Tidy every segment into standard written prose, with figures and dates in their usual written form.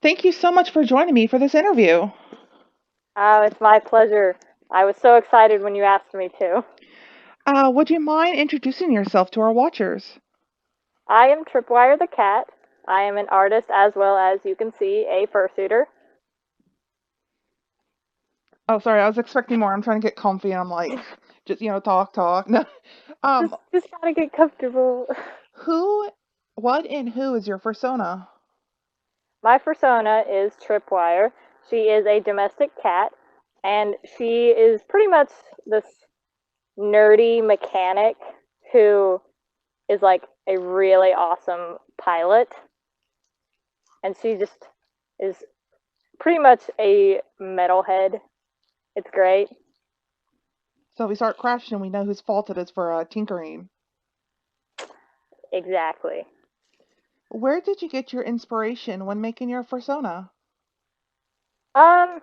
Thank you so much for joining me for this interview. Oh, it's my pleasure. I was so excited when you asked me to. Would you mind introducing yourself to our watchers? I am Tripwire the Cat. I am an artist as well as you can see a fursuiter. Oh, sorry, I was expecting more. I'm trying to get comfy and I'm like, just, talk, talk. No. Just Um, just gotta get comfortable. who, what and who is your persona? My persona is Tripwire. She is a domestic cat, and she is pretty much this nerdy mechanic who is like a really awesome pilot, and she just is pretty much a metalhead. It's great. So if we start crashing, we know whose fault it is for tinkering. Exactly. Where did you get your inspiration when making your persona? Um,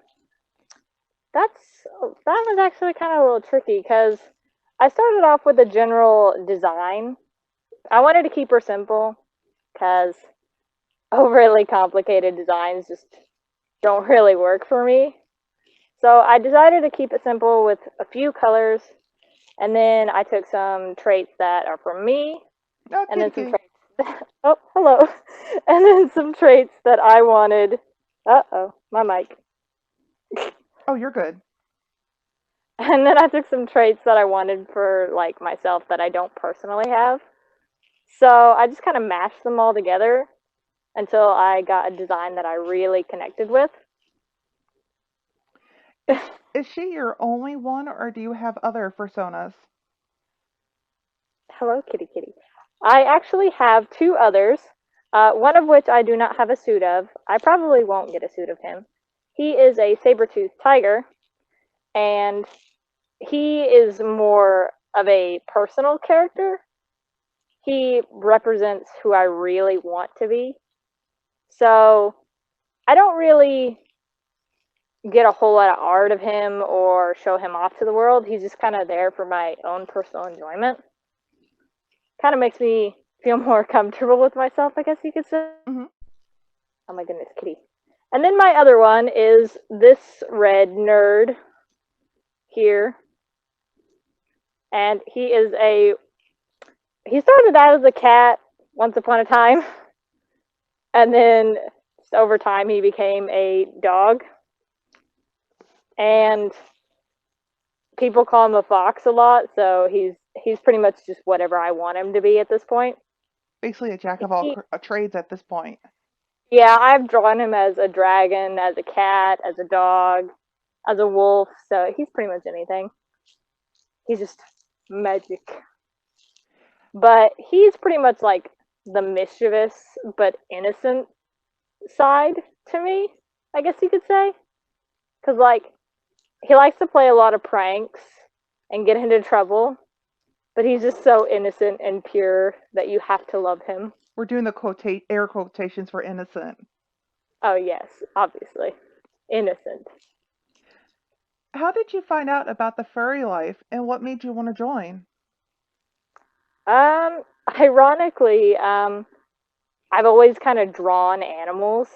that's that was actually kind of a little tricky because I started off with a general design. I wanted to keep her simple because overly complicated designs just don't really work for me. So I decided to keep it simple with a few colors, and then I took some traits that are from me, Oh, and kitty then some kitty. traits. Oh, hello, and then some traits that I wanted. My mic. Oh, you're good. And then I took some traits that I wanted for like myself that I don't personally have. So I just kind of mashed them all together until I got a design that I really connected with. Is she your only one, or do you have other personas? Hello, kitty kitty. I actually have two others, one of which I do not have a suit of. I probably won't get a suit of him. He is a saber-toothed tiger, and he is more of a personal character. He represents who I really want to be. So I don't really get a whole lot of art of him or show him off to the world. He's just kind of there for my own personal enjoyment. Kind of makes me feel more comfortable with myself, I guess you could say. Hmm. Oh my goodness, kitty. And then my other one is this red nerd here. And he started out as a cat once upon a time. And then just over time he became a dog. And people call him a fox a lot, so he's pretty much just whatever I want him to be at this point. Basically a jack of all He, trades at this point. yeah, I've drawn him as a dragon, as a cat, as a dog, as a wolf, so he's pretty much anything. He's just magic. But he's pretty much like the mischievous but innocent side to me, I guess you could say. Because, like, he likes to play a lot of pranks and get into trouble, but he's just so innocent and pure that you have to love him. We're doing the quotate air quotations for innocent. Oh, yes, obviously. Innocent. How did you find out about the furry life and what made you want to join? Ironically, I've always kind of drawn animals.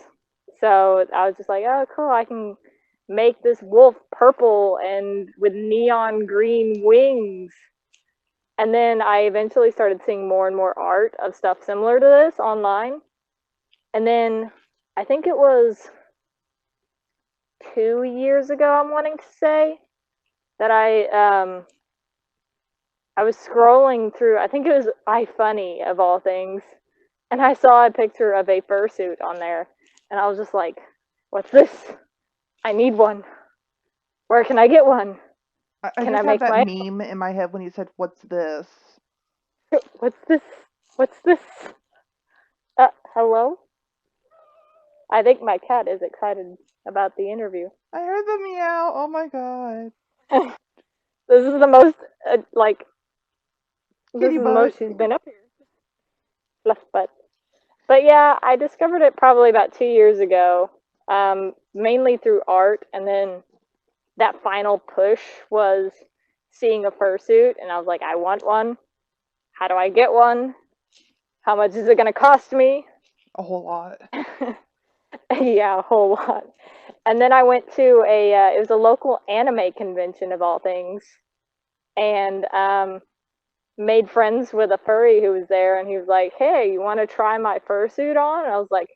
So I was just like, oh, cool, I can make this wolf purple and with neon green wings. And then I eventually started seeing more and more art of stuff similar to this online. And then I think it was 2 years ago, I'm wanting to say, that I was scrolling through, I think it was iFunny of all things, and I saw a picture of a fursuit on there, and I was just like, what's this? I need one. Where can I get one? I Can I just have make that my meme in my head when you said, "What's this?" what's this? What's this? Hello? I think my cat is excited about the interview. I heard the meow. Oh my god. This is the most, like, this Kitty is the butt. most she's been up here. Fluff butt. But yeah, I discovered it probably about 2 years ago, mainly through art. And then that final push was seeing a fursuit, and I was like, I want one. How do I get one? How much is it going to cost me? A whole lot. Yeah, a whole lot. And then I went to it was a local anime convention of all things, and made friends with a furry who was there, and he was like, "Hey, you want to try my fursuit on?" And I was like,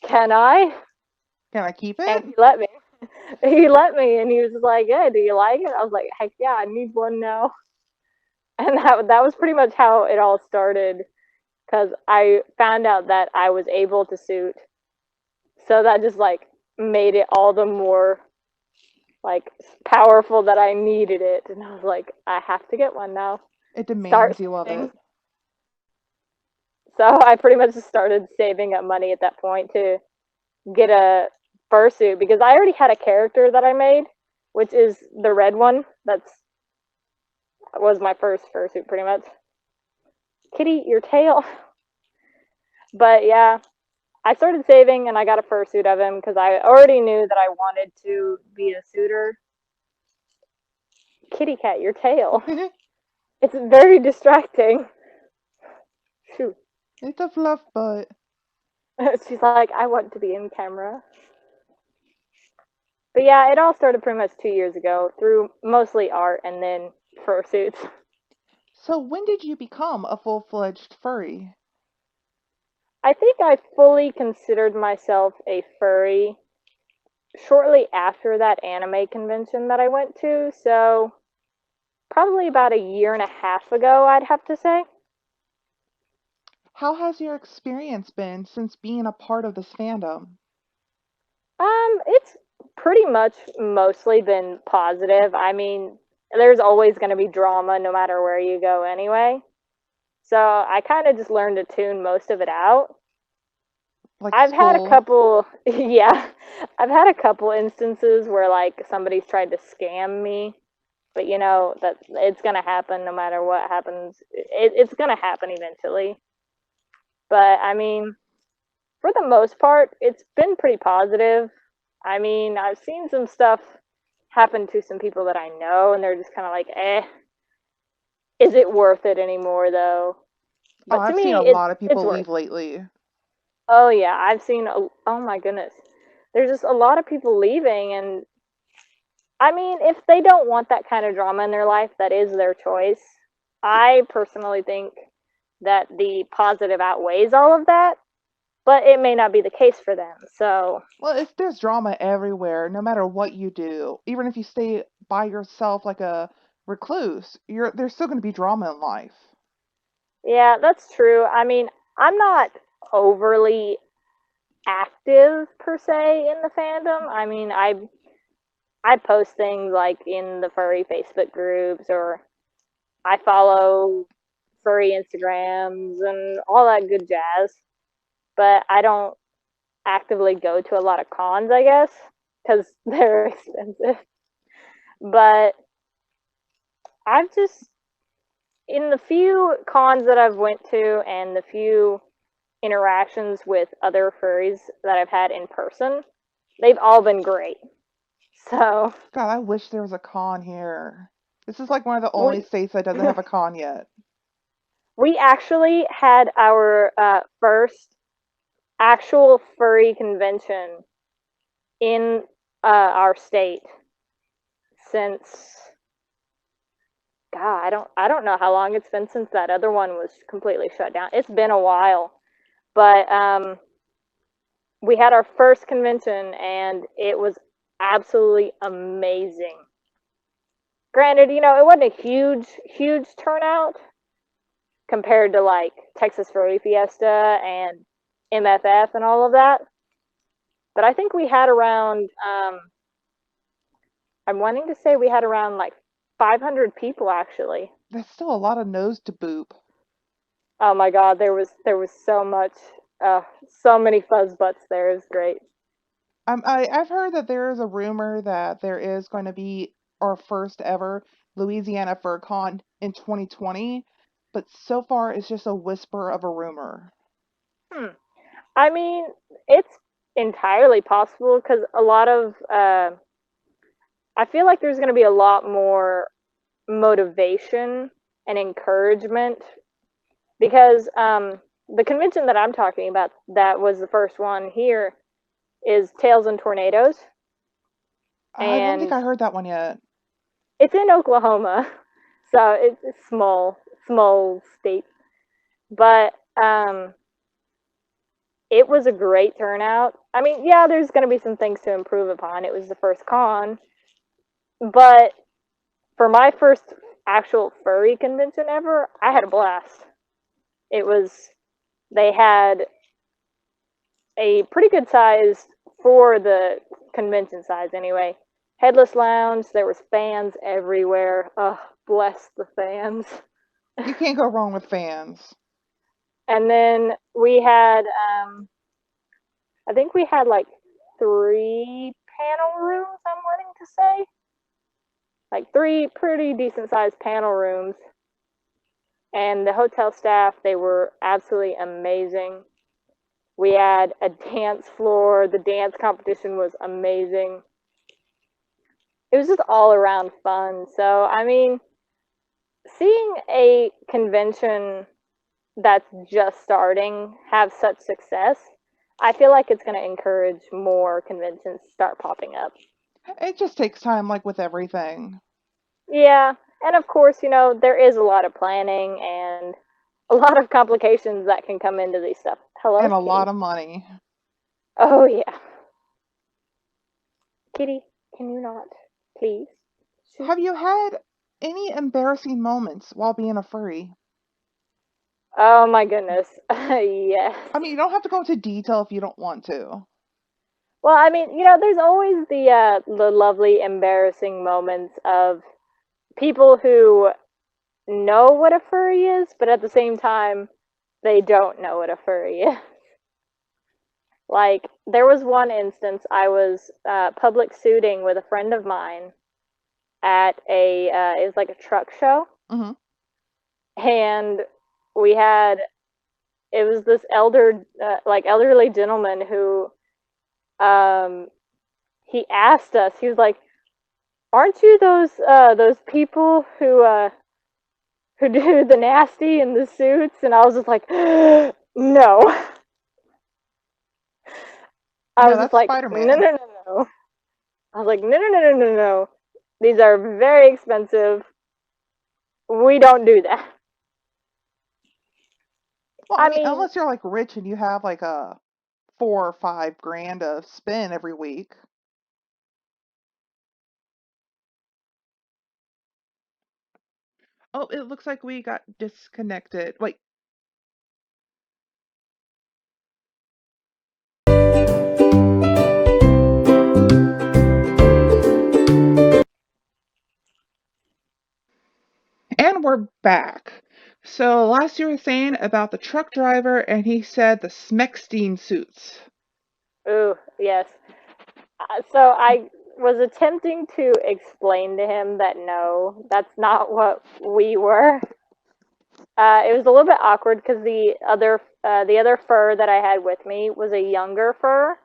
"Can I?" Can I keep And it? he let me. He let me, and he was like, "Hey, do you like it?" I was like, "Heck yeah, I need one now." And that was pretty much how it all started, because I found out that I was able to suit, so that just like made it all the more like powerful that I needed it, and I was like, I have to get one now. It Start demands you of saving. it. So I pretty much just started saving up money at that point to get a fursuit, because I already had a character that I made, which is the red one. That's was my first fursuit, pretty much. Kitty, your tail. But yeah, I started saving and I got a fursuit of him because I already knew that I wanted to be a suitor. Kitty cat, your tail. It's very distracting. Shoot. It's a fluff butt. She's like, I want to be in camera. But yeah, it all started pretty much 2 years ago through mostly art and then fursuits. So when did you become a full-fledged furry? I think I fully considered myself a furry shortly after that anime convention that I went to, so probably about a year and a half ago, I'd have to say. How has your experience been since being a part of this fandom? It's pretty much mostly been positive. I mean, there's always going to be drama no matter where you go anyway. So I kind of just learned to tune most of it out. Like I've had a school? couple, yeah, I've had a couple instances where like somebody's tried to scam me, but you know that it's gonna happen no matter what happens. It's gonna happen eventually. But I mean, for the most part, it's been pretty positive. I mean, I've seen some stuff happen to some people that I know, and they're just kind of like, eh, is it worth it anymore though? Oh, But to I've seen me, a lot of it's people worth leave it. lately. Oh yeah, I've seen. Oh my goodness, there's just a lot of people leaving, and I mean, if they don't want that kind of drama in their life, that is their choice. I personally think that the positive outweighs all of that, but it may not be the case for them. So, Well, if there's drama everywhere, no matter what you do, even if you stay by yourself like a recluse, there's still going to be drama in life. yeah, that's true. I mean, I'm not overly active per se in the fandom. I mean, I post things like in the furry Facebook groups, or I follow furry Instagrams and all that good jazz. But I don't actively go to a lot of cons, I guess, because they're expensive. But I've just in the few cons that I've went to and the few interactions with other furries that I've had in person, they've all been great. So God, I wish there was a con here. This is like one of the only we states that doesn't have a con yet. we actually had our first actual furry convention in our state since God, I don't know how long it's been since that other one was completely shut down. It's been a while, but we had our first convention and it was absolutely amazing. Granted, you know, it wasn't a huge turnout compared to like Texas Furry Fiesta and MFF and all of that, but I think we had around I'm wanting to say we had around like 500 people actually. That's still a lot of nose to boop. Oh my god, there was so much, so many fuzz butts there. It was great. I've heard that there is a rumor that there is going to be our first ever Louisiana FurCon in 2020, but so far it's just a whisper of a rumor. Hmm. I mean, it's entirely possible because a lot of I feel like there's going to be a lot more motivation and encouragement because the convention that I'm talking about, that was the first one here. is Tails and Tornadoes, I don't think and I heard that one yet. it's in Oklahoma, so it's small state. But it was a great turnout. I mean, yeah, there's going to be some things to improve upon. It was the first con, but for my first actual furry convention ever, I had a blast. It was they had a pretty good size for the convention size anyway. Headless lounge, there was fans everywhere. Oh, bless the fans. You can't go wrong with fans. And then we had I think we had like 3 panel rooms, I'm wanting to say. Like 3 pretty decent sized panel rooms. And the hotel staff, they were absolutely amazing. We had a dance floor. The dance competition was amazing. It was just all around fun. So, I mean, seeing a convention that's just starting have such success, I feel like it's going to encourage more conventions to start popping up. It just takes time, like with everything, Yeah, and of course, there is a lot of planning and a lot of complications that can come into these stuff. Hello, and a kitty. lot of money. Oh, yeah. Kitty, can you not, please? Shoo. Have you had any embarrassing moments while being a furry? Oh, my goodness. Yes. I mean, you don't have to go into detail if you don't want to. Well, I mean, there's always the lovely, embarrassing moments of people who know what a furry is, but at the same time, they don't know what a furry is. Like, there was one instance I was public suiting with a friend of mine at it was like a truck show, Hmm. and we had, it was this elderly gentleman who, um, he asked us, he was like, aren't you those people who do the nasty in the suits? And I was just like, no. I No, was just that's like, Spider no, Man. no, no, no. I was like, no, no, no, no, no, no. These are very expensive. We don't do that. Well, I I mean, mean, unless you're like rich and you have like a 4 or 5 grand to spend every week. Oh, it looks like we got disconnected. Wait, and we're back. So last you were saying about the truck driver, and he said the Smekstein suits. ooh, yes. So I was attempting to explain to him that no, that's not what we were. It was a little bit awkward because the other fur that I had with me was a younger fur,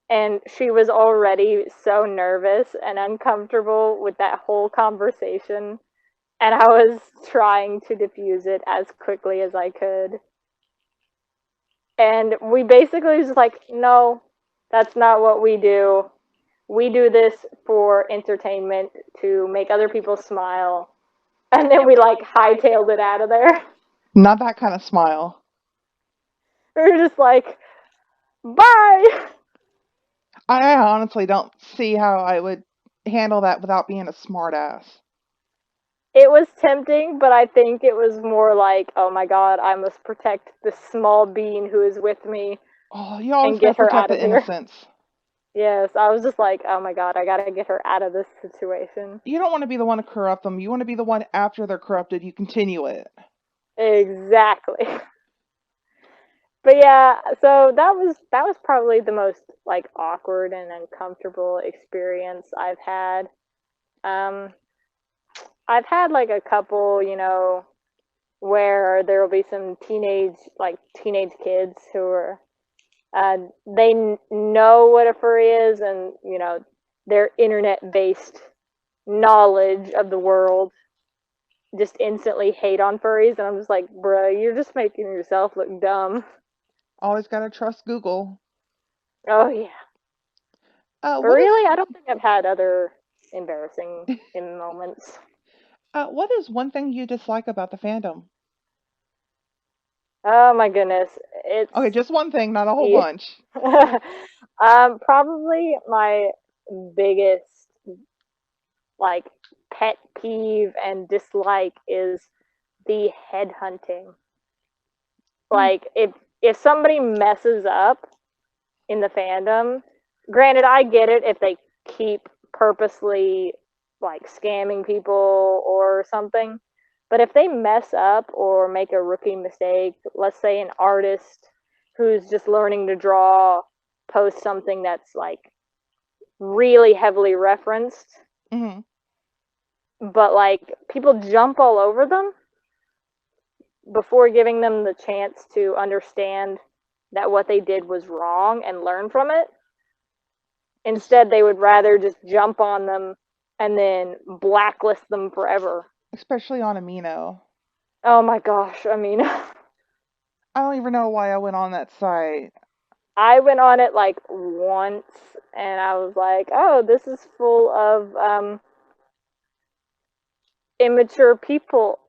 and she was already so nervous and uncomfortable with that whole conversation, and I was trying to diffuse it as quickly as I could. And we basically was just like, no, that's not what we do. We do this for entertainment to make other people smile. And then we like hightailed it out of there. Not that kind of smile. We were just like, bye. I honestly don't see how I would handle that without being a smartass. It was tempting, but I think it was more like, oh my god, I must protect this small being who is with me Oh, you always and gotta get her protect out of the here. innocence. Yes, I was just like, oh my god, I gotta get her out of this situation. You don't want to be the one to corrupt them. You want to be the one after they're corrupted, you continue it. Exactly. But yeah, so that was probably the most like awkward and uncomfortable experience I've had. Um, I've had like a couple, where there will be some teenage kids who are uh, they know what a furry is, and their internet based knowledge of the world just instantly hate on furries, and I'm just like, bruh, you're just making yourself look dumb. Always gotta trust Google. Oh yeah. But What really, I don't think I've had other embarrassing is moments. what is one thing you dislike about the fandom? Oh my goodness, it's Okay, just one thing, not a whole the bunch. probably my biggest like pet peeve and dislike is the headhunting. Mm, Like if somebody messes up in the fandom, granted I get it if they keep purposely like scamming people or something, but if they mess up or make a rookie mistake, let's say an artist who's just learning to draw posts something that's like really heavily referenced, hmm. but like people jump all over them before giving them the chance to understand that what they did was wrong and learn from it. Es- Instead, they would rather just jump on them and then blacklist them forever. Especially on Amino. Oh my gosh, I mean, I don't even know why I went on that site. I went on it like once and I was like, oh, this is full of immature people.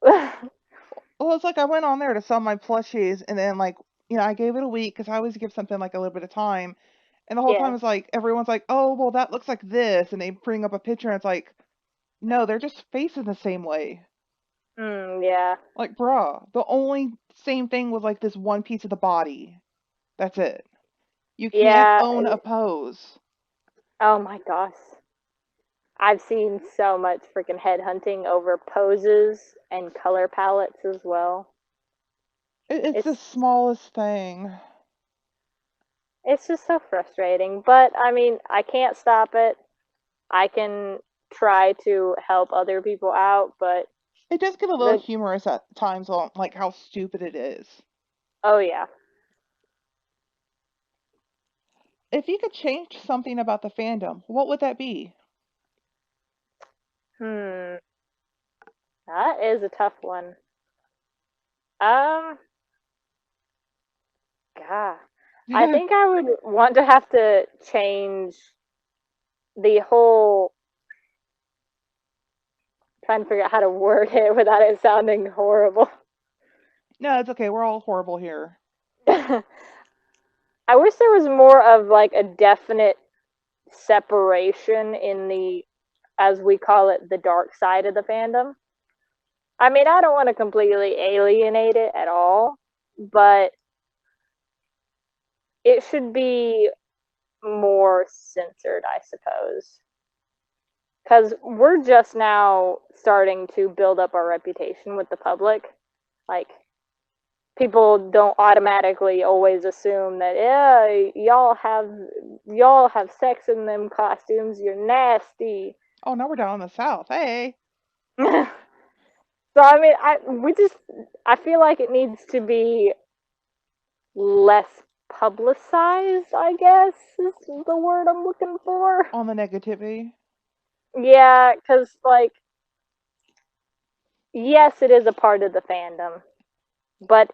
Well, it's like I went on there to sell my plushies, and then I gave it a week because I always give something like a little bit of time. And the whole time Yeah. it's like everyone's like, "Oh, well, that looks like this," and they bring up a picture, and it's like, no, they're just facing the same way. Yeah. Like, bruh, the only same thing was like this one piece of the body. That's it. You can't Yeah. own a pose. Oh my gosh. I've seen so much freaking headhunting over poses and color palettes as well. It's the It's smallest thing. it's just so frustrating, but I mean, I can't stop it. I can try to help other people out, but It does get a little the humorous at times on like how stupid it is. oh yeah. If you could change something about the fandom, what would that be? Hmm, that is a tough one. Um, God, I think I would want to have to change the whole. Trying to figure out how to word it without it sounding horrible. No, it's okay. We're all horrible here. I wish there was more of like a definite separation in the, as we call it, the dark side of the fandom. I mean, I don't want to completely alienate it at all, but it should be more censored, I suppose. Because we're just now starting to build up our reputation with the public. Like, people don't automatically always assume that, yeah, y'all have sex in them costumes, you're nasty. Oh, now we're down in the south. Hey. So I mean, I feel like it needs to be less publicized, I guess is the word I'm looking for. On the negativity. Yeah, because, like, yes, it is a part of the fandom, but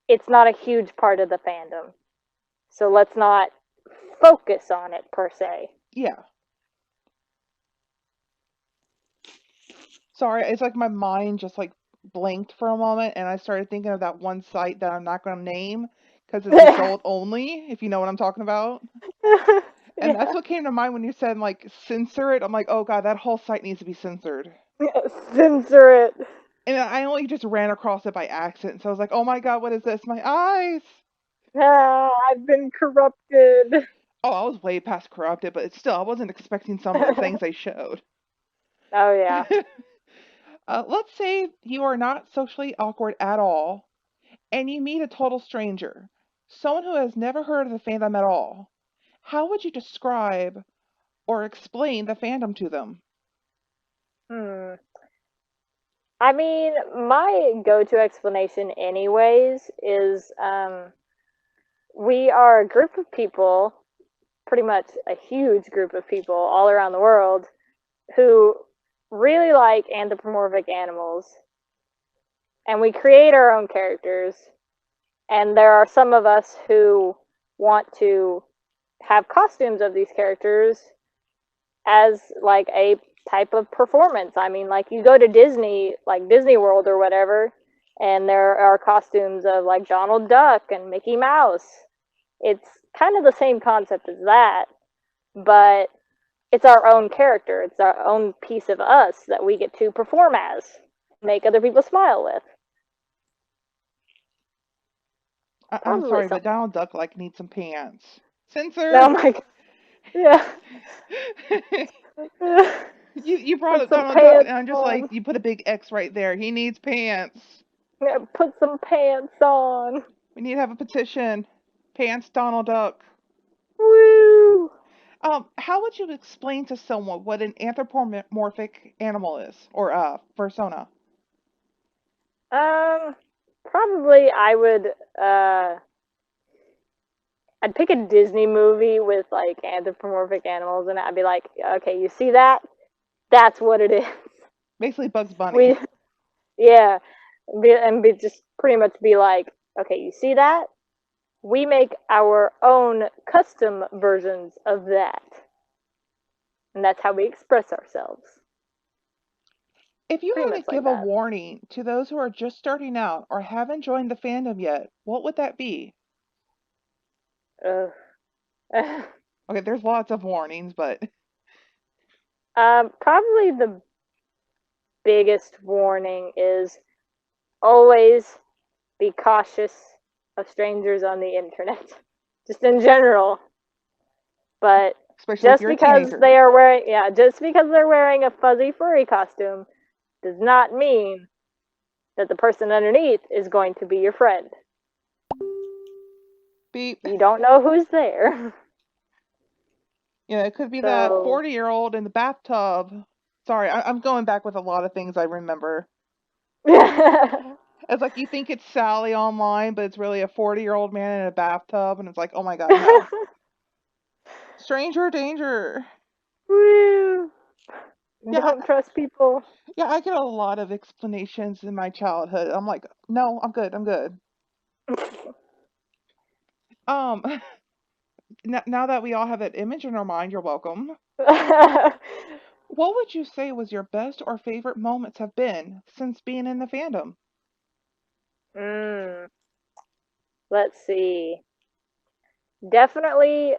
it's not a huge part of the fandom. So let's not focus on it per se. Yeah. Sorry, it's like my mind just like blanked for a moment and I started thinking of that one site that I'm not going to name because it's adult only, if you know what I'm talking about. And that's Yeah. what came to mind when you said like censor it. I'm like, oh God, that whole site needs to be censored. Censor it. And I only just ran across it by accident. So I was like, oh my God, what is this? My eyes. Ah, I've been corrupted. Oh, I was way past corrupted, but it's still, I wasn't expecting some of the things they showed. Oh yeah. Let's say you are not socially awkward at all, and you meet a total stranger, someone who has never heard of the fandom at all. How would you describe or explain the fandom to them? Hmm. I mean, my go-to explanation, anyways, is we are a group of people, pretty much a huge group of people all around the world, who really like anthropomorphic animals, and we create our own characters. And there are some of us who want to have costumes of these characters as like a type of performance. I mean, like you go to Disney, like Disney World or whatever, and there are costumes of like Donald Duck and Mickey Mouse. It's kind of the same concept as that, but it's our own character. It's our own piece of us that we get to perform as, make other people smile with. I'm Probably sorry, but something. Donald Duck like needs some pants. Oh Censor. my god. Yeah. You brought Put up some Donald Duck, and pants I'm just like, on. you put a big X right there. He needs pants. Yeah, put some pants on. We need to have a petition. Pants Donald Duck. Woo! How would you explain to someone what an anthropomorphic animal is, or persona? Um, Probably I would. I'd pick a Disney movie with like anthropomorphic animals, and I'd be like, okay, you see that? That's what it is. Basically, Bugs Bunny. We, yeah, and be just pretty much be like, okay, you see that? We make our own custom versions of that, and that's how we express ourselves. If you Pretty had to much like give a that. warning to those who are just starting out or haven't joined the fandom yet, what would that be? Ugh. Okay, there's lots of warnings, but Probably the biggest warning is always be cautious of strangers on the internet, just in general. But especially if you're a teenager. just because they're wearing a fuzzy furry costume does not mean that the person underneath is going to be your friend. Beep. You don't know who's there. It could be that So 40-year-old in the bathtub. Sorry, I'm going back with a lot of things I remember. It's like you think it's Sally online, but it's really a 40-year-old man in a bathtub, and it's like, oh my god, no. Stranger danger. Woo. Yeah, Don't trust people. yeah, I get a lot of explanations in my childhood. I'm like, no, I'm good, I'm good. Um, now that we all have that image in our mind, you're welcome. What would you say was your best or favorite moments have been since being in the fandom? mm, let's see. Definitely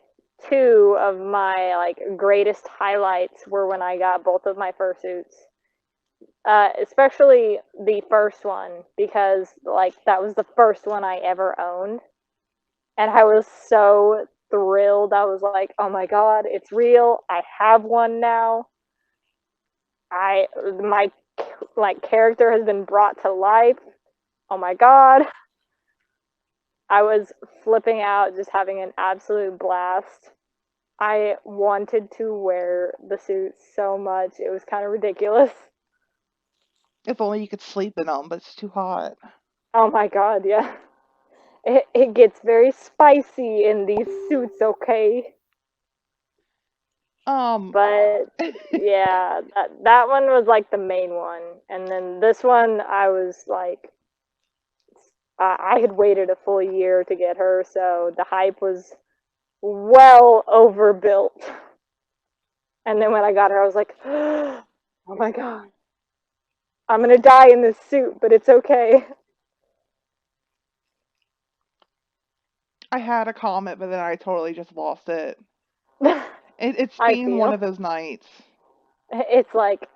two of my like greatest highlights were when I got both of my fursuits. Especially the first one because like that was the first one I ever owned, and I was so thrilled. I was like, "Oh my god, it's real! I have one now. My like character has been brought to life. Oh my god!" I was flipping out, just having an absolute blast. I wanted to wear the suit so much. It was kind of ridiculous. If only you could sleep in them, but it's too hot. Oh my god, yeah. It gets very spicy in these suits, okay? Um, But yeah, that one was like the main one. And then this one, I was like, I had waited a full year to get her, so the hype was well overbuilt. And then when I got her, I was like, oh my god, I'm gonna die in this suit, but it's okay. I had a comment, but then I totally just lost it. It's I been one feel. of those nights. It's like,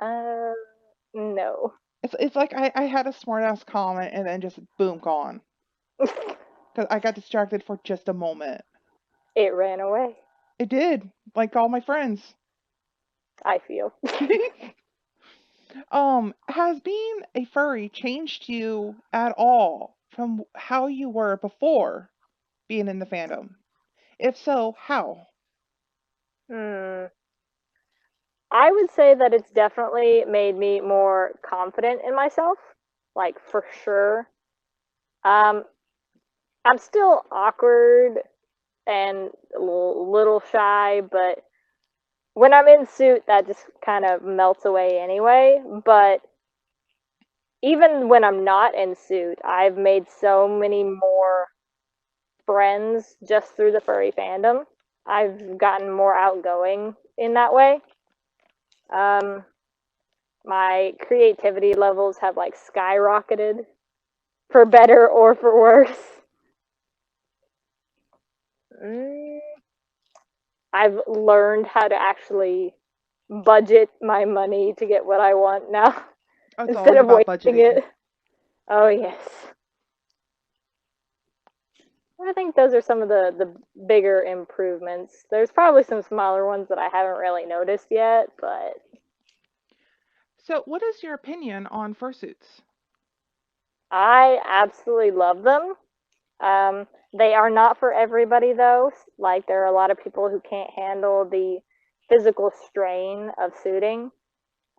no. It's like I had a smart ass comment and then just boom gone. Because I got distracted for just a moment. It ran away. It did, like all my friends. I feel. Has being a furry changed you at all from how you were before being in the fandom? If so, how? Hmm. I would say that it's definitely made me more confident in myself, like for sure. Um, I'm still awkward and a little shy, but when I'm in suit, that just kind of melts away anyway. But even when I'm not in suit, I've made so many more friends just through the furry fandom. I've gotten more outgoing in that way. Um, my creativity levels have like skyrocketed for better or for worse. Mm, I've learned how to actually budget my money to get what I want now Oh, it's instead always of about wasting budgeting. it. Oh, yes. I think those are some of the bigger improvements. There's probably some smaller ones that I haven't really noticed yet, but So, what is your opinion on fursuits? I absolutely love them. They are not for everybody though. Like there are a lot of people who can't handle the physical strain of suiting.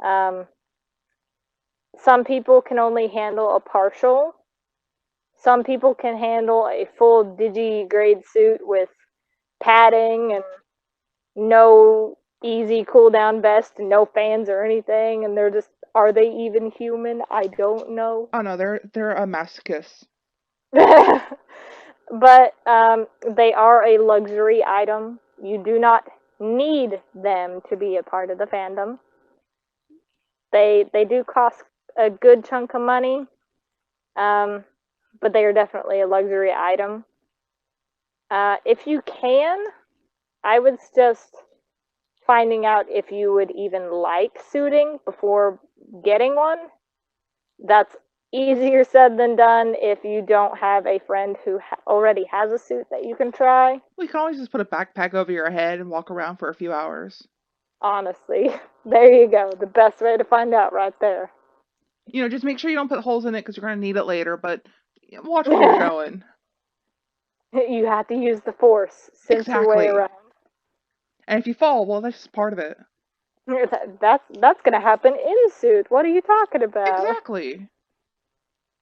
Um, some people can only handle a partial. Some people can handle a full digi-grade suit with padding and no easy cool down vest and no fans or anything, and they're just, are they even human? I don't know. Oh no, they're a masochist. But they are a luxury item. You do not need them to be a part of the fandom. They do cost a good chunk of money, um, but they are definitely a luxury item. If you can, I would suggest finding out if you would even like suiting before getting one. That's easier said than done if you don't have a friend who already has a suit that you can try. We can always just put a backpack over your head and walk around for a few hours. Honestly, there you go. The best way to find out right there. Just make sure you don't put holes in it because you're going to need it later, but watch where you're going. You have to use the force, cinch your way Exactly. around. And if you fall, well, that's just part of it. That's gonna happen in suit. What are you talking about? Exactly.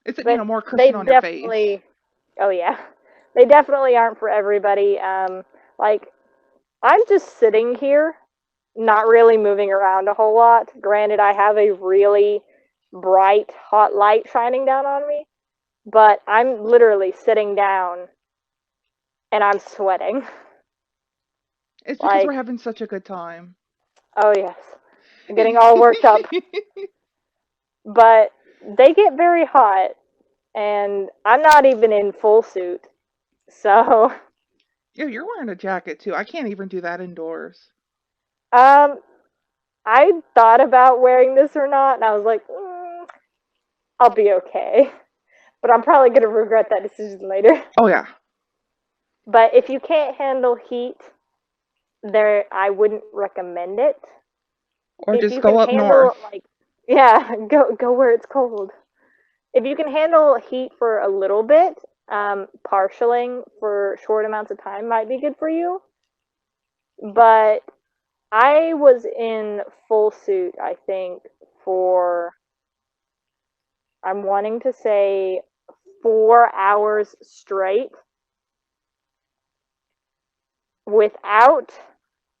It's, But more they cushion on your face. definitely, oh yeah, they definitely aren't for everybody. Like I'm just sitting here, not really moving around a whole lot. Granted, I have a really bright, hot light shining down on me, but I'm literally sitting down and I'm sweating. It's because we're Like, having such a good time. oh yes, I'm getting all worked up. But they get very hot, and I'm not even in full suit. So, Yeah, you're wearing a jacket too. I can't even do that indoors. um, I thought about wearing this or not, and I was like, I'll be okay. But I'm probably gonna regret that decision later. Oh yeah. But if you can't handle heat, there I wouldn't recommend it. Or If just you go can up handle north. like, yeah, go where it's cold. If you can handle heat for a little bit, partialing for short amounts of time might be good for you. But I was in full suit, I think, for, I'm wanting to say 4 hours straight without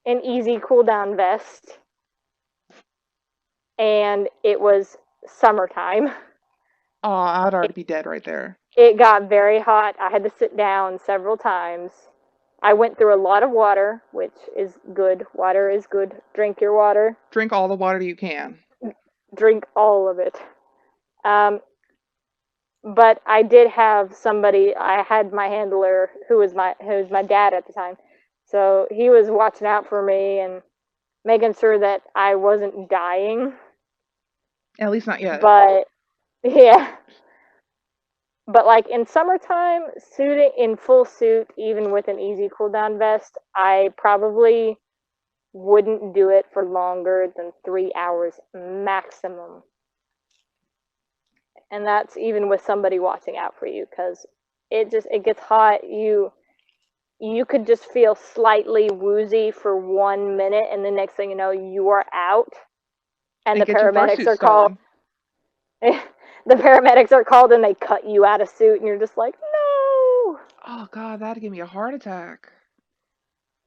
an easy cool down vest, and it was summertime. Oh, I'd It, already be dead right there. it got very hot. I had to sit down several times. I went through a lot of water, which is good. Water is good. Drink your water. Drink all the water you can. Drink all of it. Um, but I did have somebody. I had my handler who was my dad at the time, so he was watching out for me and making sure that I wasn't dying. At least not yet. But yeah, but like in summertime, suiting in full suit, even with an easy cool down vest, I probably wouldn't do it for longer than 3 hours maximum. And that's even with somebody watching out for you because it gets hot. You could just feel slightly woozy for 1 minute, and the next thing you know, you are out, and And the get your paramedics fursuit are called. stolen. The paramedics are called, and they cut you out of suit, and you're just like, no, Oh god, that'd give me a heart attack.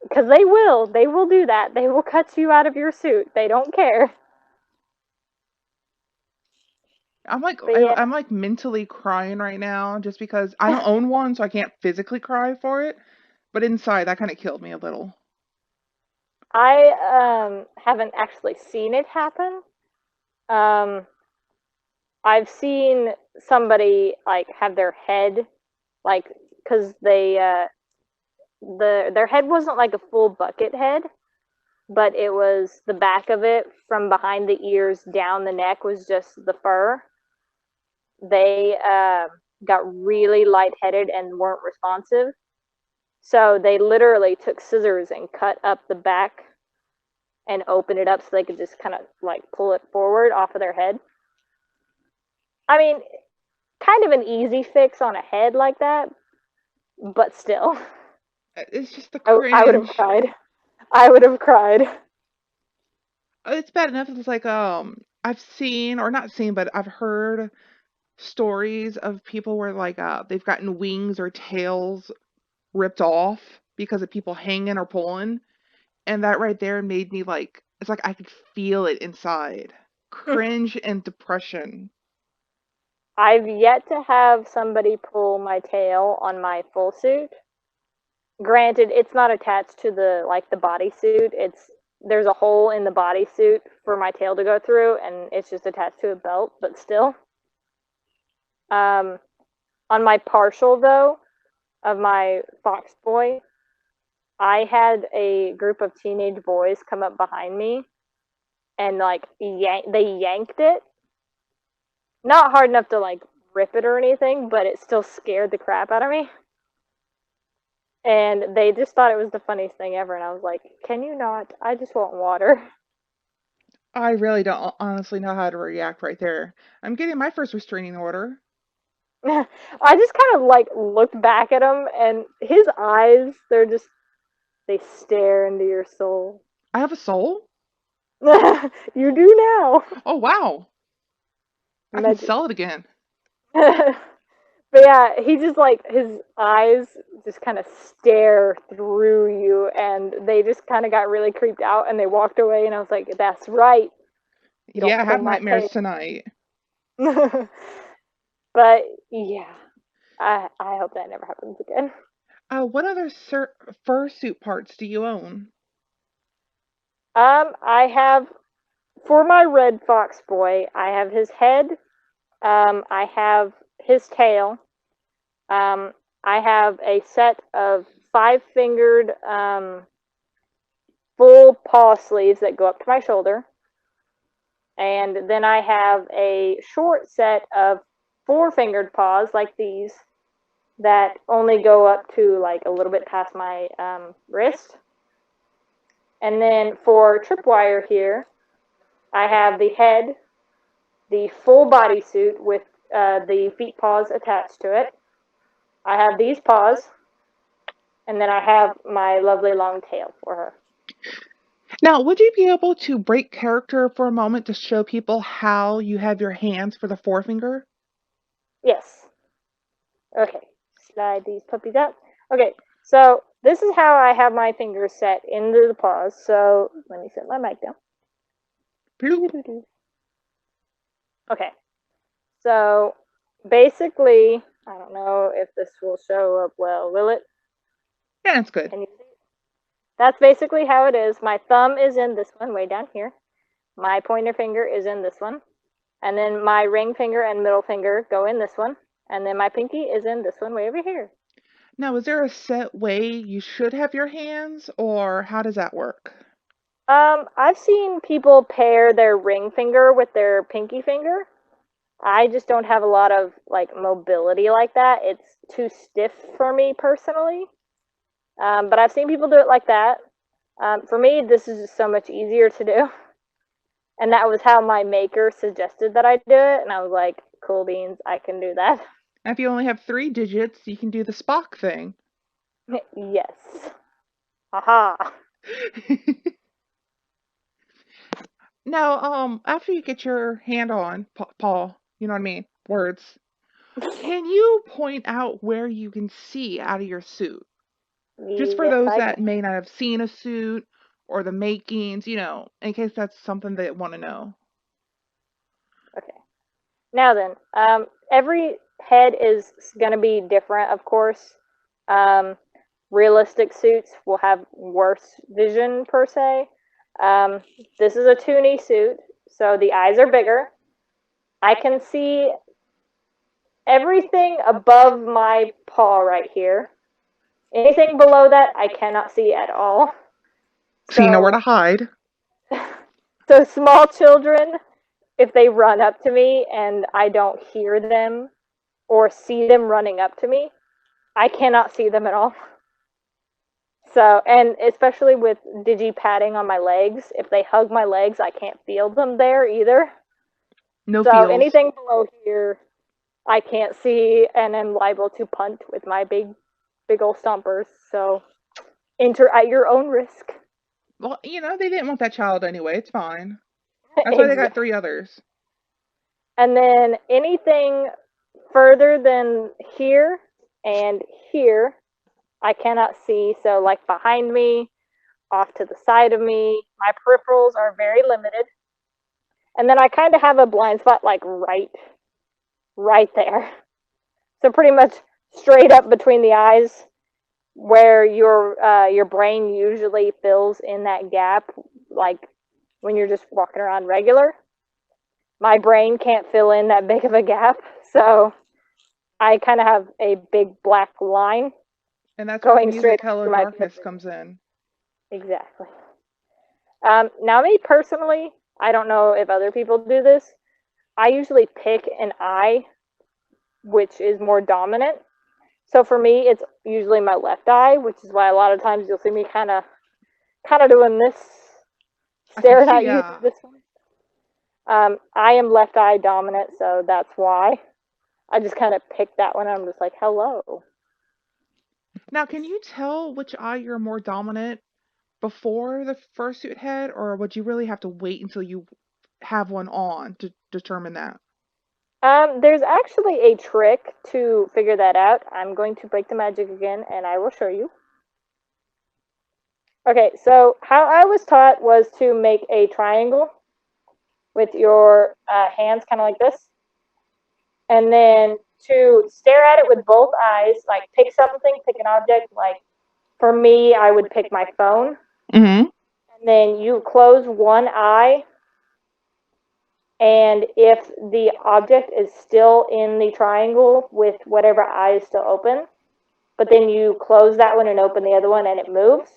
because they will do that. They will cut you out of your suit. They don't care. I'm like But I'm, yeah, I'm like mentally crying right now just because I don't own one, so I can't physically cry for it. But inside, that kind of killed me a little. I haven't actually seen it happen. Um, I've seen somebody like have their head like because their head wasn't like a full bucket head, but it was the back of it from behind the ears down the neck was just the fur. They got really lightheaded and weren't responsive. So they literally took scissors and cut up the back and opened it up so they could just kind of like pull it forward off of their head. I mean, kind of an easy fix on a head like that, but still, It's just the I would have cringe. cried. I would have cried. It's bad enough. It's like I've seen or not seen, but I've heard stories of people where like they've gotten wings or tails ripped off because of people hanging or pulling, and that right there made me like it's like I could feel it inside. Cringe and depression. I've yet to have somebody pull my tail on my full suit. Granted, it's not attached to the bodysuit. It's there's a hole in the bodysuit for my tail to go through, and it's just attached to a belt. But still, um, on my partial though of my fox boy, I had a group of teenage boys come up behind me and they yanked it, not hard enough to like rip it or anything, but it still scared the crap out of me. And they just thought it was the funniest thing ever. And I was like, "Can you not? I just want water." I really don't honestly know how to react right there. I'm getting my first restraining order. I just kind of like looked back at him, and his eyes, they stare into your soul. I have a soul? You do now. Oh wow. I can Magic. sell it again. But yeah, he just like his eyes just kind of stare through you, and they just kind of got really creeped out, and they walked away. And I was like, "That's right, you don't Yeah, I pull have my nightmares tail." tonight. But yeah, I hope that never happens again. What other fursuit parts do you own? I have for my red fox boy, I have his head. I have his tail. Um, I have a set of five fingered full paw sleeves that go up to my shoulder. And then I have a short set of four fingered paws like these that only go up to like a little bit past my wrist. And then for tripwire here, I have the head, the full body suit with the feet paws attached to it. I have these paws, and then I have my lovely long tail for her. Now, would you be able to break character for a moment to show people how you have your hands for the forefinger? Yes. Okay. Slide these puppies out. Okay. So this is how I have my fingers set into the paws. So let me set my mic down. Okay. So basically, I don't know if this will show up well. Will it? Yeah, that's good. Can you see it? That's basically how it is. My thumb is in this one way down here. My pointer finger is in this one. And then my ring finger and middle finger go in this one. And then my pinky is in this one way over here. Now, is there a set way you should have your hands, or how does that work? I've seen people pair their ring finger with their pinky finger. I just don't have a lot of like mobility like that. It's too stiff for me personally. But I've seen people do it like that. For me, this is just so much easier to do. And that was how my maker suggested that I do it. And I was like, cool beans, I can do that. If you only have 3 digits, you can do the Spock thing. Yes. Aha. Now, after you get your hand on Paul, you know what I mean? Words. Can you point out where you can see out of your suit? Just for Yes, those I that can. may not have seen a suit or the makings, in case that's something they want to know. Okay. Now then, every head is going to be different, of course. Um, realistic suits will have worse vision per se. Um, this is a toonie suit, so the eyes are bigger. I can see everything above my paw right here. Anything below that, I cannot see at all. So you know where to So, hide. so small children, if they run up to me and I don't hear them or see them running up to me, I cannot see them at all. So, and especially with digi padding on my legs, if they hug my legs, I can't feel them there either. No So, feels. anything below here, I can't see and am liable to punt with my big old stompers. So, enter at your own risk. Well, they didn't want that child anyway. It's fine. That's why they got Exactly. three others. And then anything further than here and here, I cannot see. So, like behind me, off to the side of me, my peripherals are very limited. And then I kind of have a blind spot like right there. So pretty much straight up between the eyes, where your brain usually fills in that gap, like when you're just walking around regular. My brain can't fill in that big of a gap, so I kind of have a big black line And that's where the going music straight Hello through my field of Darkness vision. comes in. Exactly. Now, me personally, I don't know if other people do this. I usually pick an eye which is more dominant. So for me, it's usually my left eye, which is why a lot of times you'll see me kind of doing this, I can staring see, at you yeah. this way. I am left eye dominant, so that's why I just kind of picked that one. I'm just like, hello. Now, can you tell which eye you're more dominant before the fursuit head, or would you really have to wait until you have one on to determine that? There's actually a trick to figure that out. I'm going to break the magic again, and I will show you. Okay, so how I was taught was to make a triangle with your hands kind of like this, and then to stare at it with both eyes, like pick something, pick an object. Like for me, I would pick my phone, Mm-hmm. and then you close one eye, and if the object is still in the triangle with whatever eye is still open, but then you close that one and open the other one and it moves,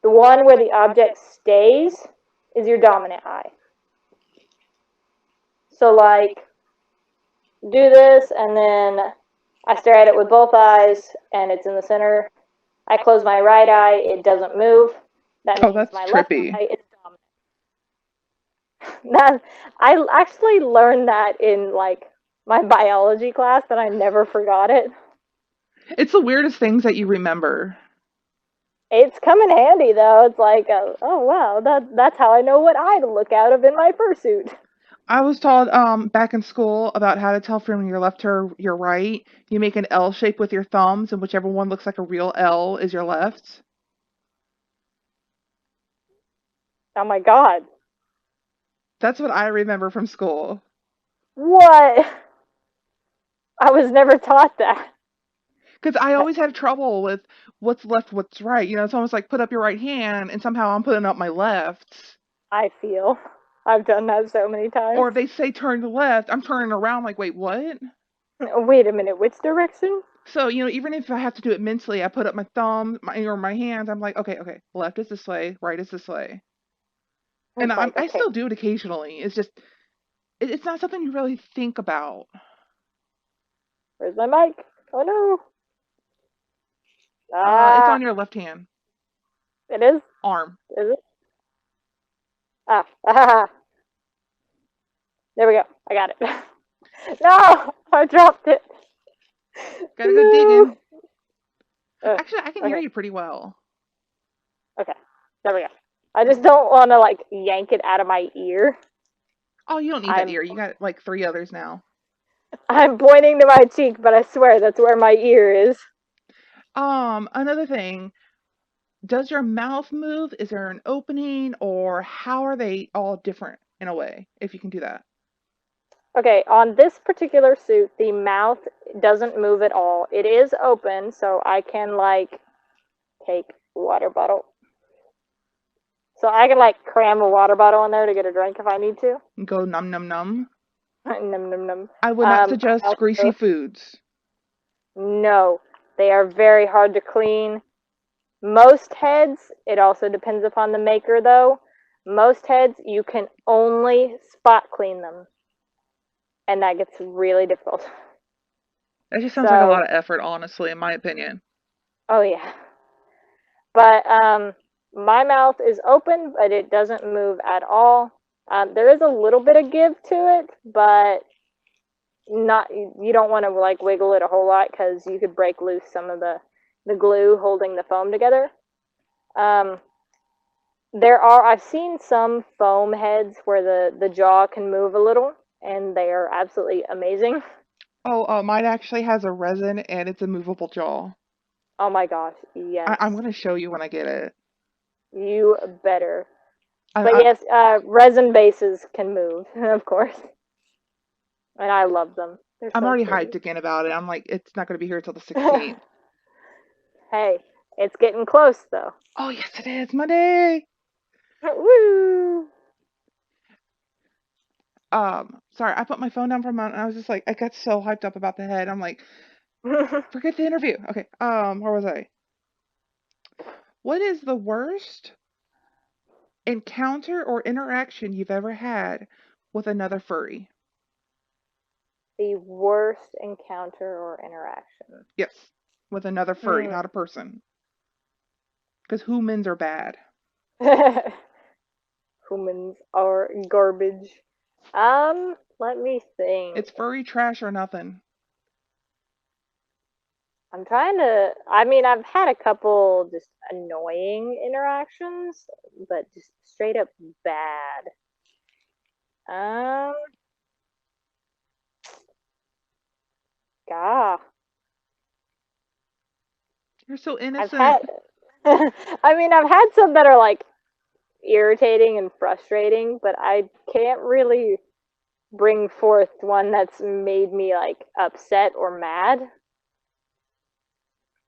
the one where the object stays is your dominant eye. So, like, do this, and then I stare at it with both eyes, and it's in the center. I close my right eye, it doesn't move. That Oh, means that's my left trippy. eye is dominant. That I actually learned that in like my biology class, but I never forgot it. It's the weirdest things that you remember. It's come in handy though. It's like, oh wow, that's how I know what eye to look out of in my fursuit. I was taught back in school about how to tell from your left to your right. You make an L shape with your thumbs, and whichever one looks like a real L is your left. Oh my god, That's what I remember from school. what? I was never taught that. Because I always have trouble with what's left, what's right. It's almost like put up your right hand, and somehow I'm putting up my left. I feel I've done that so many Or times. if they say turn to left, I'm turning around like, wait, what? Wait a minute, which direction? So, even if I have to do it mentally, I put up my thumb, or my hands. I'm like, okay, okay, left is this way, right is this way. And It's like, I okay, still do it occasionally. It's just, it's not something you really think about. where's my mic? Oh no. It's Ah, on your left hand it is? arm. Is it? Ah, ah, there we go. I got it. No, I dropped it. Gotta go No. digging. Uh, Actually, I can hear okay, you pretty well. okay, there we go. I just don't want to like yank it out of my ear. Oh, you don't need that I'm ear. You got like three others now. I'm pointing to my cheek, but I swear that's where my ear is. Another thing. Does your mouth move? Is there an opening, or how are they all different in a way? If you can do that. Okay, on this particular suit, the mouth doesn't move at all. It is open, so I can like take water bottle. So I can like cram a water bottle in there to get a drink if I need to. Go num num num. Num num num. I would not I suggest greasy also foods. no, they are very hard to clean. Most heads, it also depends upon the maker though. Most heads you can only spot clean them, and that gets really difficult. That just sounds like a lot So, of effort, honestly, in my opinion. oh yeah. But my mouth is open, but it doesn't move at all. There is a little bit of give to it, but not you don't want to like wiggle it a whole lot because you could break loose some of the glue holding the foam together. Um, I've seen some foam heads where the jaw can move a little, and they are absolutely amazing. Oh, mine actually has a resin and it's a movable jaw. Oh my gosh, I'm yes, gonna show you when I get it. you better. I, But I yes, resin bases can move, of course, and I love them. They're I'm so already pretty. hyped again about it. I'm like, it's not gonna be here till the 16th. Hey, it's getting close though. Oh yes, it is Monday. Woo! Sorry, I put my phone down for a moment. And I was just like, I got so hyped up about the head. I'm like, forget the interview. Okay. Where was I? What is the worst encounter or interaction you've ever had with another furry? The worst encounter or interaction. Yes, with another furry, Hmm. not a person. Because humans are bad. Humans are garbage. Let me think. It's furry trash or nothing. I'm trying to. I mean, I've had a couple just annoying interactions, but just straight up bad. Um, Gah. You're so I've innocent. had. I mean, I've had some that are like irritating and frustrating, but I can't really bring forth one that's made me like upset or mad.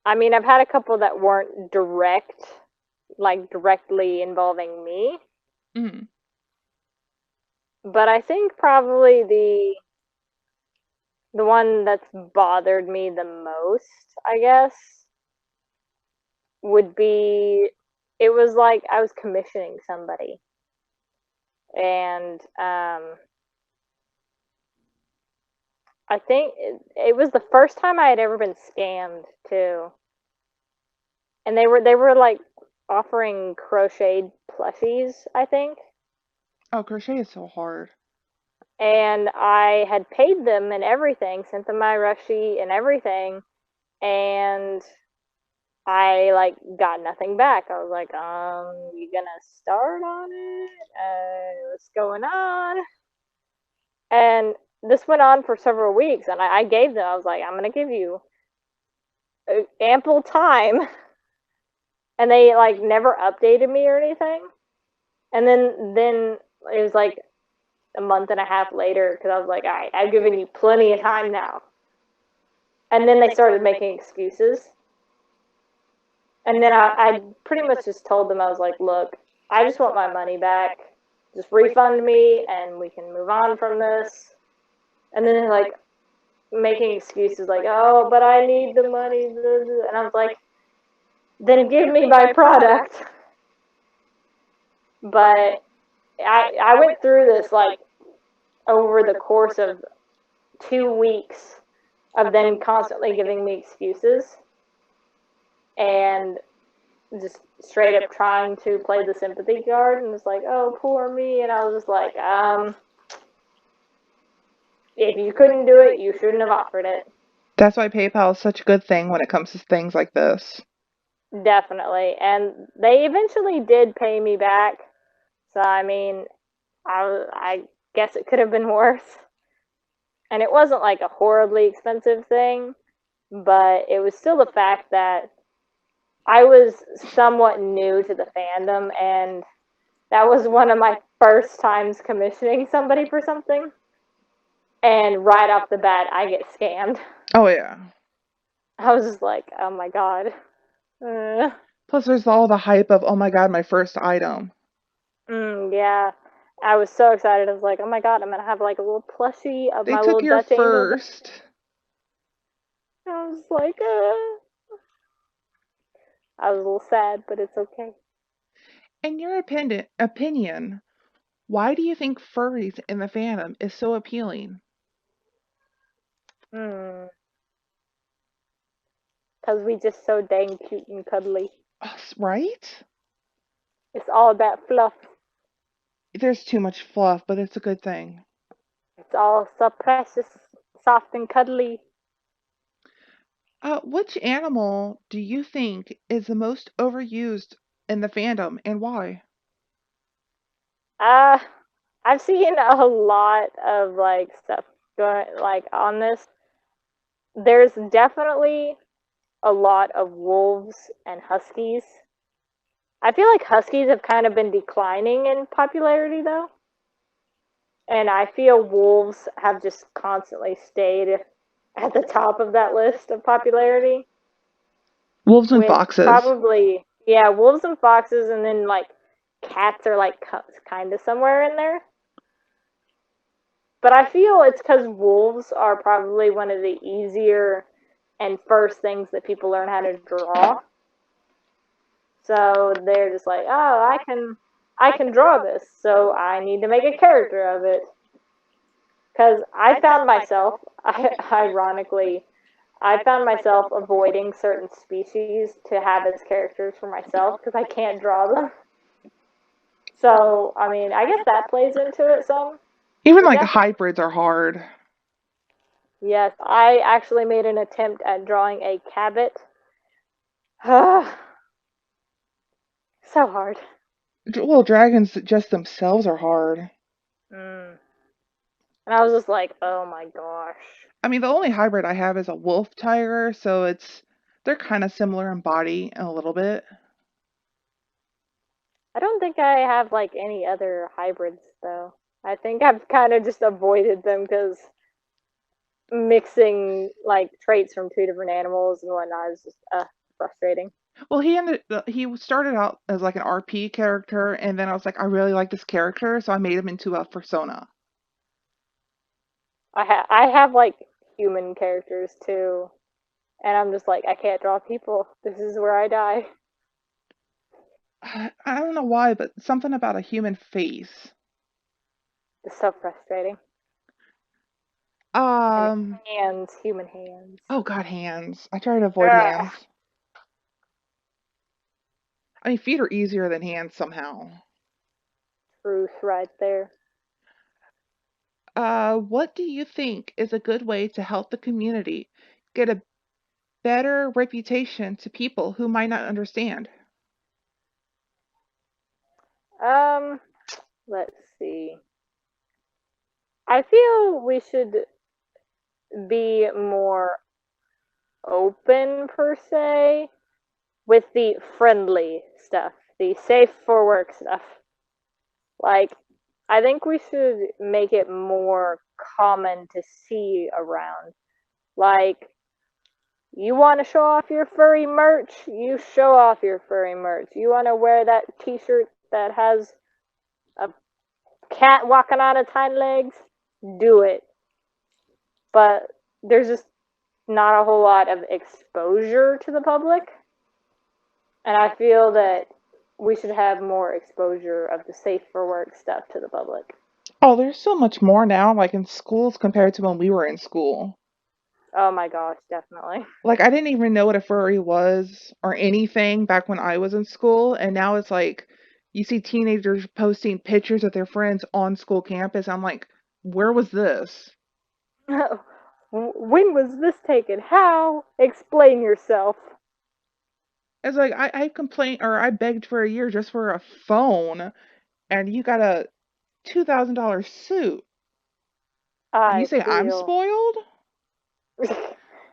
I mean, I've had a couple that weren't like directly involving me, Mm. but I think probably the one that's bothered me the most, I guess, would be it was like I was commissioning somebody, and I think it was the first time I had ever been scammed too, and they were like offering crocheted plushies, I think, Oh, crochet is so hard. and I had paid them and everything, sent them my rush sheet and everything, and I like got nothing back. I was like, you gonna start on it? What's going on? And this went on for several weeks, and I gave them. I was like, I'm gonna give you ample time, and they like never updated me or anything. And then it was like a month and a half later because I was like, all right, I've given you plenty of time now. And then they started making excuses. And then I pretty much just told them, I was like, look, I just want my money back. Just refund me and we can move on from this. And then they're like making excuses like, oh, but I need the money. And I was like, then give me my product. But I went through this like over the course of 2 weeks of them constantly giving me excuses and just straight up trying to play the sympathy card and it's like, oh, poor me. And I was just like, if you couldn't do it, you shouldn't have offered it. That's why PayPal is such a good thing when it comes to things like this. Definitely. And they eventually did pay me back. So, I mean, I guess it could have been worse. And it wasn't like a horribly expensive thing, but it was still the fact that I was somewhat new to the fandom, and that was one of my first times commissioning somebody for something. And right off the bat, I get scammed. Oh yeah. I was just like, oh my god. Uh. Plus, there's all the hype of, oh my god, my first item. Yeah. I was so excited. I was like, oh my god, I'm gonna have like a little plushie of They my took little your Dutch angel. first. I was like, I was a little sad, but it's okay. In your opinion, why do you think furries in the fandom is so appealing? Hmm. Because we just so dang cute and cuddly. Right? It's all that fluff. There's too much fluff, but it's a good thing. It's all so precious, soft and cuddly. Which animal do you think is the most overused in the fandom and why? Uh, I've seen a lot of like stuff going like on this. There's definitely a lot of wolves and huskies. I feel like huskies have kind of been declining in popularity though. And I feel wolves have just constantly stayed at the top of that list of popularity, Wolves and with foxes. probably, yeah, wolves and foxes, and then like cats are like kind of somewhere in there. But I feel it's because wolves are probably one of the easier and first things that people learn how to draw. So they're just like, oh, I can draw this, so I need to make a character of it. Because I found myself, ironically, I found myself avoiding certain species to have as characters for myself because I can't draw them. So, I mean, I guess that plays into it some. Even But like definitely, hybrids are hard. yes, I actually made an attempt at drawing a cabot. So hard. Well, dragons just themselves are hard. Mm. And I was just like, oh my gosh. I mean, the only hybrid I have is a wolf tiger, so they're kind of similar in body a little bit. I don't think I have like any other hybrids though. I think I've kind of just avoided them because mixing like traits from two different animals and whatnot is just frustrating. Well, he started out as like an RP character, and then I was like, I really like this character, so I made him into a persona. I have like human characters too, and I'm just like I can't draw people. This is where I die. I don't know why, but something about a human face. It's so frustrating. And Um, hands, human hands. oh God, hands. I try to avoid Ugh, hands. I mean, feet are easier than hands somehow. truth right there. What do you think is a good way to help the community get a better reputation to people who might not understand? Um, let's see. I feel we should be more open per se with the friendly stuff, the safe for work stuff. Like, I think we should make it more common to see around. Like, you want to show off your furry merch? You show off your furry merch. You want to wear that t shirt that has a cat walking on its hind legs? Do it. But there's just not a whole lot of exposure to the public. And I feel that we should have more exposure of the safe for work stuff to the public. Oh, there's so much more now, like in schools compared to when we were in school. Oh my gosh, definitely. Like, I didn't even know what a furry was or anything back when I was in school, and now it's like you see teenagers posting pictures of their friends on school campus. I'm like, where was this? When was this taken? How? Explain yourself. It's like I complained or I begged for a year just for a phone, and you got a $2,000 suit. And you I say I'm feel. spoiled?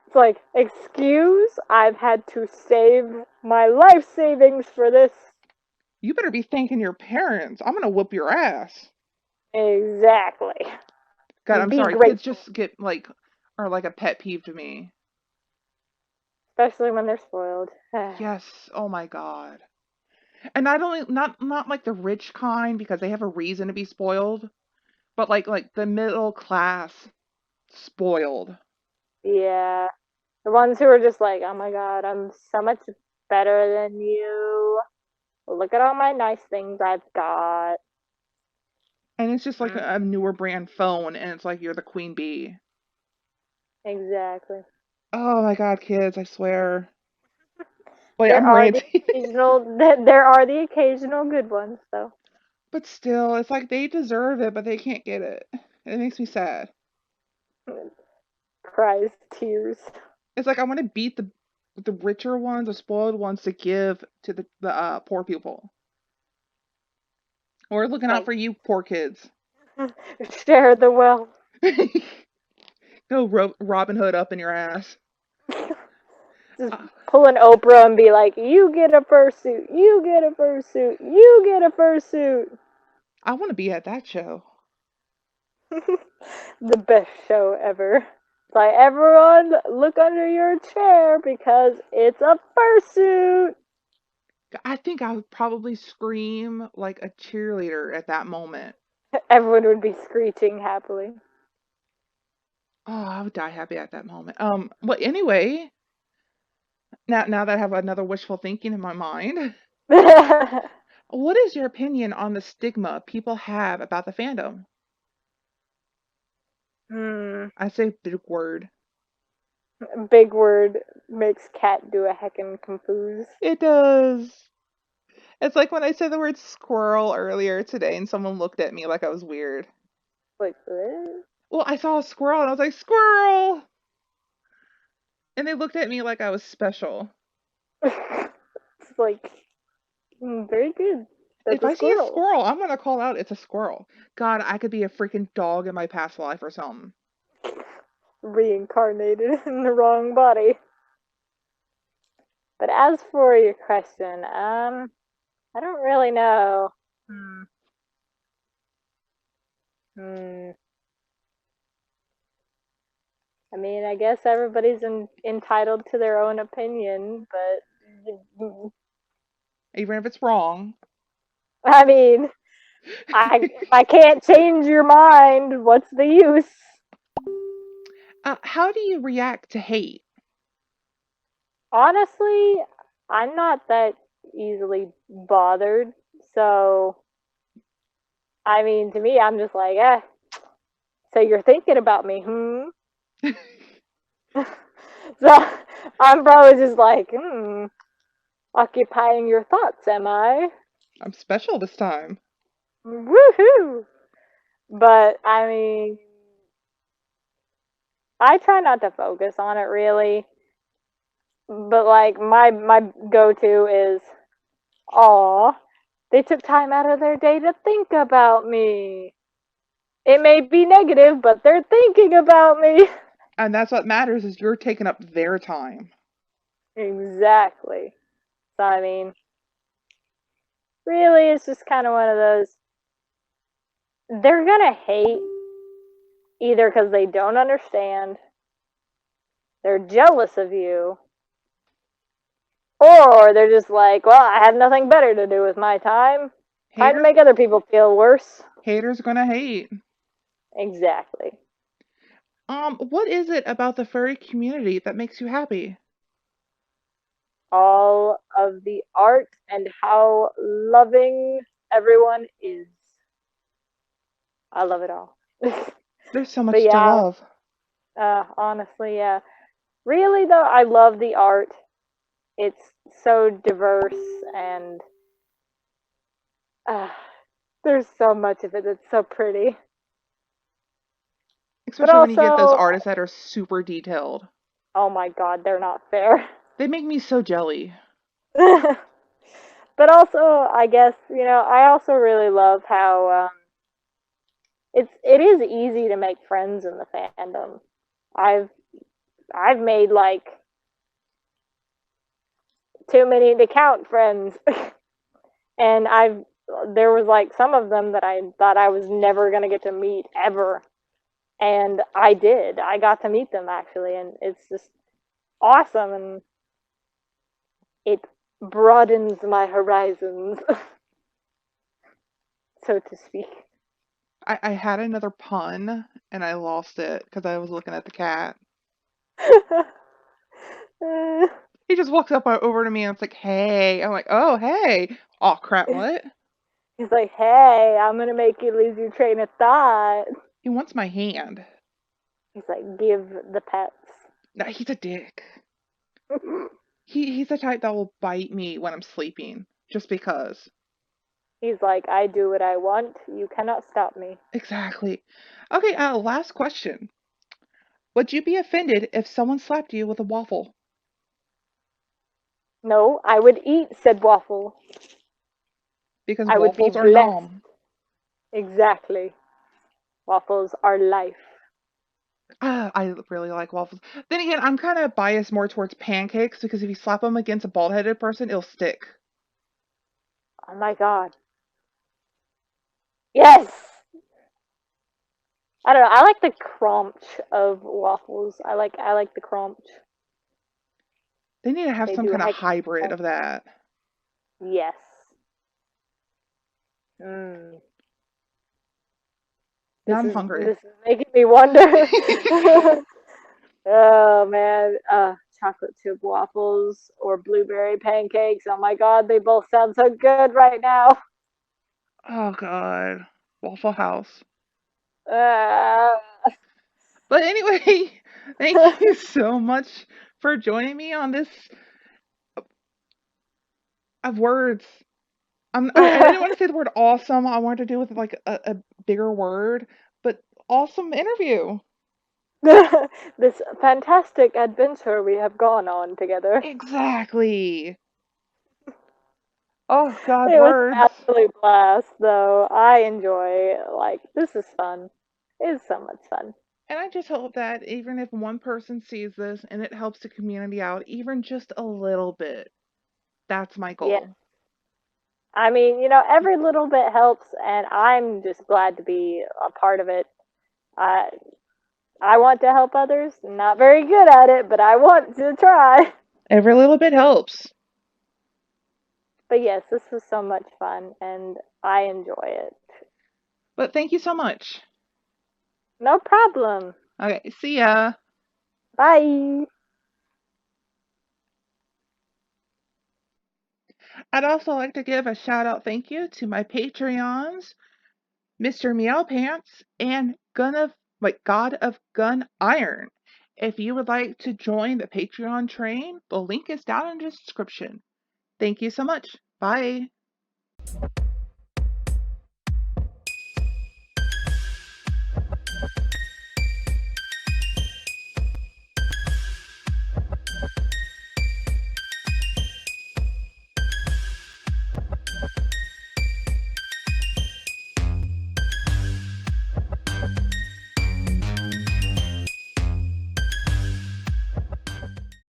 It's like, excuse? I've had to save my life savings for this. You better be thanking your parents. I'm gonna whoop your ass. Exactly. God, I'm Be sorry. Kids grateful. just get like are like a pet peeve to me. especially when they're spoiled. Yes. Oh my God. And not only not like the rich kind because they have a reason to be spoiled, but like the middle class spoiled. Yeah. The ones who are just like, oh my god, I'm so much better than you. Look at all my nice things I've got. And it's just like Mm, a newer brand phone and it's like you're the queen bee. exactly. Oh my God, kids, I swear. Wait, There I'm are the ranting. occasional there are the occasional good ones though. But still, it's like they deserve it, but they can't get it. It makes me sad. Cries tears. It's like I want to beat the richer ones, the spoiled ones, to give to the poor people. We're looking out Like for you, poor kids. share the wealth. Go Robin Hood up in your ass. Just Uh, pull an Oprah and be like, you get a fursuit, you get a fursuit, you get a fursuit. I want to be at that show. The best show ever. It's like, everyone, look under your chair because it's a fursuit. I think I would probably scream like a cheerleader at that moment. Everyone would be screeching happily. Oh, I would die happy at that moment. Well, anyway, now that I have another wishful thinking in my mind, what is your opinion on the stigma people have about the fandom? Hmm. I say big word. Big word makes cat do a heckin' confuse. It does. It's like when I said the word squirrel earlier today and someone looked at me like I was weird. Like, what? Well, I saw a squirrel and I was like, squirrel! And they looked at me like I was special. It's like, very good. That's If a I see a squirrel. squirrel, I'm gonna call out it's a squirrel. God, I could be a freaking dog in my past life or something. Reincarnated in the wrong body. But as for your question, I don't really know. Hmm. Hmm. I mean, I guess everybody's entitled to their own opinion, but Even if it's wrong. I mean, if I can't change your mind, what's the use? How do you react to hate? Honestly, I'm not that easily bothered. So, I mean, to me, I'm just like, so you're thinking about me, hmm? So, I'm probably just like, occupying your thoughts, am I? I'm special this time. Woohoo! But, I mean, I try not to focus on it really. But, like, my go to is, aw, they took time out of their day to think about me. It may be negative, but they're thinking about me. And that's what matters is you're taking up their time. Exactly. So, I mean, really, it's just kind of one of those. They're gonna hate either because they don't understand, they're jealous of you, or they're just like, well, I have nothing better to do with my time. Time to Haters make other people feel worse. haters gonna hate. Exactly. What is it about the furry community that makes you happy? All of the art and how loving everyone is. I love it all. There's so But much to yeah, love. honestly, yeah. Really, though, I love the art. It's so diverse and uh, there's so much of it that's so pretty. But Especially when you get those also, artists that are super detailed. oh my god, they're not fair. They make me so jelly. But also, I guess, I also really love how it is easy to make friends in the fandom. I've I've made like too many to count friends, and there was like some of them that I thought I was never gonna get to meet ever, and I did. I got to meet them actually, and it's just awesome. And It broadens my horizons, so to speak. I had another pun and I lost it because I was looking at the cat. He just walks up over to me and it's like, hey. I'm like, oh, hey. Oh, crap, what? He's like, hey, I'm gonna make you lose your train of thought. He wants my hand. He's like, give the pets. No, he's a dick. He's the type that will bite me when I'm sleeping just because. He's like, I do what I want. You cannot stop me. Exactly. Okay, last question. Would you be offended if someone slapped you with a waffle? No, I would eat said waffle. Because I would be waffles are blessed. nom. Exactly. Waffles are life. I really like waffles. Then again, I'm kind of biased more towards pancakes because if you slap them against a bald-headed person, it'll stick. Oh my god. Yes! I don't know. I like the crunch of waffles. I like the crunch. They need to have They some do a kind of heck of a hybrid crunch. of that. Yes. Mm. Now This I'm is hungry. this is making me wonder. Oh man, chocolate chip waffles or blueberry pancakes. Oh my god, they both sound so good right now. Oh God, Waffle House. Uh, But anyway, thank you so much for joining me on this of words. I didn't want to say the word awesome. I wanted to do with like a bigger word, but awesome interview. this fantastic adventure we have gone on together. Exactly. Oh God, It was an words. absolute blast, though. I enjoy, like, this is fun. It's so much fun. And I just hope that even if one person sees this and it helps the community out even just a little bit, that's my Yeah. goal. I mean, every little bit helps, and I'm just glad to be a part of it. I I want to help others. Not very good at it, but I want to try. Every little bit helps. But yes, this was so much fun, and I enjoy it. But thank you so much. No problem. Okay, see ya. Bye. I'd also like to give a shout out thank you to my Patreons, Mr. Meow Pants and God of Gun Iron. If you would like to join the Patreon train, the link is down in the description. Thank you so much. Bye.